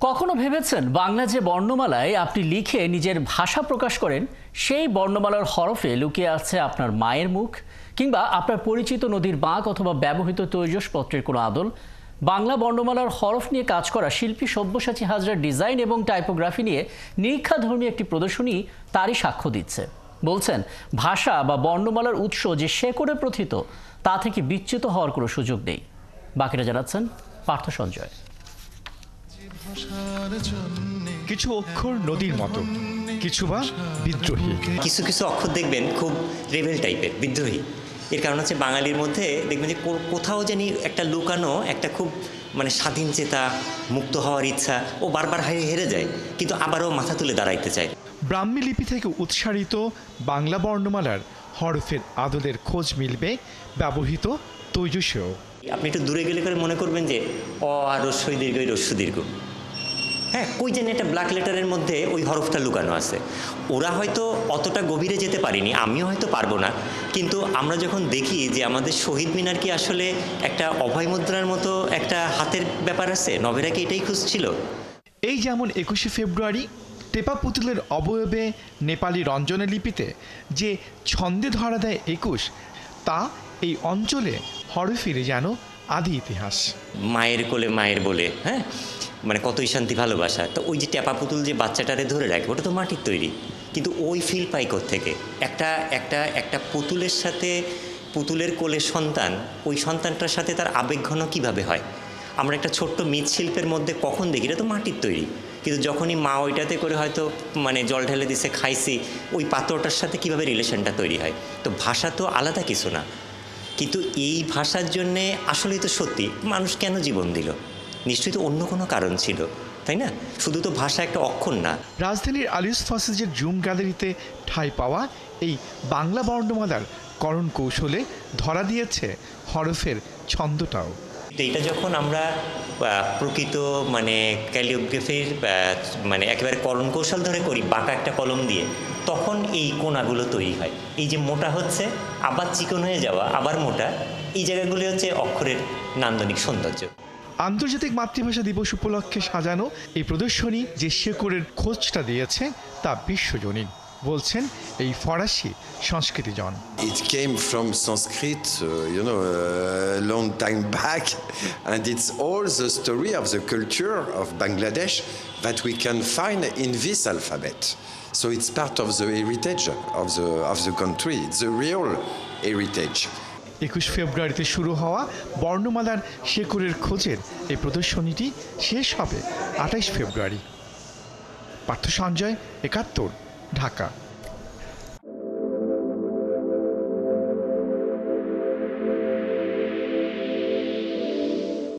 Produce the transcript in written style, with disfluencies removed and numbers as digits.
কখনো ভেবেছেন বাংলা যে বর্ণমালায় আপনি লিখে নিজের ভাষা প্রকাশ করেন সেই বর্ণমালার হরফে লুকিয়ে আছে আপনার মায়ের মুখ কিংবা আপনার পরিচিত নদীর বাঁক অথবা ব্যবহৃত তৈজসপত্রের কোনো আদল? বাংলা বর্ণমালার হরফ নিয়ে কাজ করা শিল্পী সব্যসাচী হাজরার ডিজাইন এবং টাইপোগ্রাফি নিয়ে নিরীক্ষাধর্মী একটি প্রদর্শনী তারই সাক্ষ্য দিচ্ছে। বলছেন, ভাষা বা বর্ণমালার উৎস যে শেকড়ে প্রথিত তা থেকে বিচ্যুত হওয়ার কোনো সুযোগ নেই। বাকিটা জানাচ্ছেন পার্থ সঞ্জয়। কিছু অক্ষর নদীর মতো, কিছু বা বিদ্রোহী। কিছু কিছু অক্ষর দেখবেন খুব রেবেল টাইপের, বিদ্রোহী। এর কারণ হচ্ছে বাঙালির মধ্যে দেখবেন যে কোথাও জানি একটা লুকানো একটা খুব স্বাধীন চেতা, মুক্ত হওয়ার ইচ্ছা। ও বারবার হেরে যায়, কিন্তু আবারও মাথা তুলে দাঁড়াইতে চায়। ব্রাহ্মী লিপি থেকে উৎসারিত বাংলা বর্ণমালার হরফের আদলের খোঁজ মিলবে ব্যবহৃত তৈজসেও। আপনি একটু দূরে গেলে করে মনে করবেন যে অ আর রস্বই দীর্ঘ, রস্য দীর্ঘ। হ্যাঁ, কই যেন একটা ব্ল্যাক লেটারের মধ্যে ওই হরফটা লুকানো আছে। ওরা হয়তো অতটা গভীরে যেতে পারিনি, আমিও হয়তো পারবো না, কিন্তু আমরা যখন দেখি যে আমাদের শহীদ মিনার কি আসলে একটা অভয় মুদ্রার মতো একটা হাতের ব্যাপার আছে, নভেরা কি এটাই খুঁজছিল? এই যেমন 21শে ফেব্রুয়ারি টেপা পুতুলের অবয়বে নেপালি রঞ্জনা লিপিতে যে ছন্দে ধরা দেয় 21, তা এই অঞ্চলে হরফেরই যেন আদি ইতিহাস। মায়ের কোলে মায়ের বলে, হ্যাঁ, কতই শান্তি ভালোবাসা। তো ওই যে টেপা পুতুল যে বাচ্চাটারে ধরে রাখে, ওটা তো মাটির তৈরি, কিন্তু ওই ফিল পাই থেকে একটা একটা একটা পুতুলের সাথে, পুতুলের কোলে সন্তান, ওই সন্তানটার সাথে তার আবেগঘন কীভাবে হয়? আমরা একটা ছোট্ট মৃৎশিল্পের মধ্যে কখন দেখি এটা তো মাটির তৈরি, কিন্তু যখনই মা ওইটাতে করে হয়তো জল ঢেলে দিছে, খাইছি, ওই পাথরটার সাথে কিভাবে রিলেশনটা তৈরি হয়। তো ভাষা তো আলাদা কিছু না, কিন্তু এই ভাষার জন্যে আসলেই তো সত্যি মানুষ কেন জীবন দিল? নিশ্চয়ই তো অন্য কোনো কারণ ছিল, তাই না? শুধু তো ভাষা একটা অক্ষর না। রাজধানীর আলিস ফসেজের জুম গ্যালারিতে ঠাঁই পাওয়া এই বাংলা বর্ণমালার করণ কৌশলে ধরা দিয়েছে হরফের ছন্দটাও। এটা যখন আমরা প্রকৃত ক্যালিওগ্রাফির একেবারে করণ কৌশল ধরে করি, বাঁকা একটা কলম দিয়ে, তখন এই কোণাগুলো তৈরি হয়। এই যে মোটা হচ্ছে, আবার চিকন হয়ে যাওয়া, আবার মোটা, এই জায়গাগুলি হচ্ছে অক্ষরের নান্দনিক সৌন্দর্য। আন্তর্জাতিক মাতৃভাষা দিবস উপলক্ষে সাজানো এই প্রদর্শনী যে শেকড়ের খোঁজটা দিয়েছে তা বিশ্বজনীন, বলছেন এই ফরাসি সংস্কৃতিজন। It came from Sanskrit, long time back, and it's all the story of the culture of Bangladesh that we can find in this alphabet. So it's part of the heritage of the country. It's the real heritage. 21 ফেব্রুয়ারিতে শুরু হওয়া বর্ণমালার শেকড়ের খোঁজের এই প্রদর্শনীটি শেষ হবে 28 ফেব্রুয়ারি। পার্থ সঞ্জয়, 71, ঢাকা।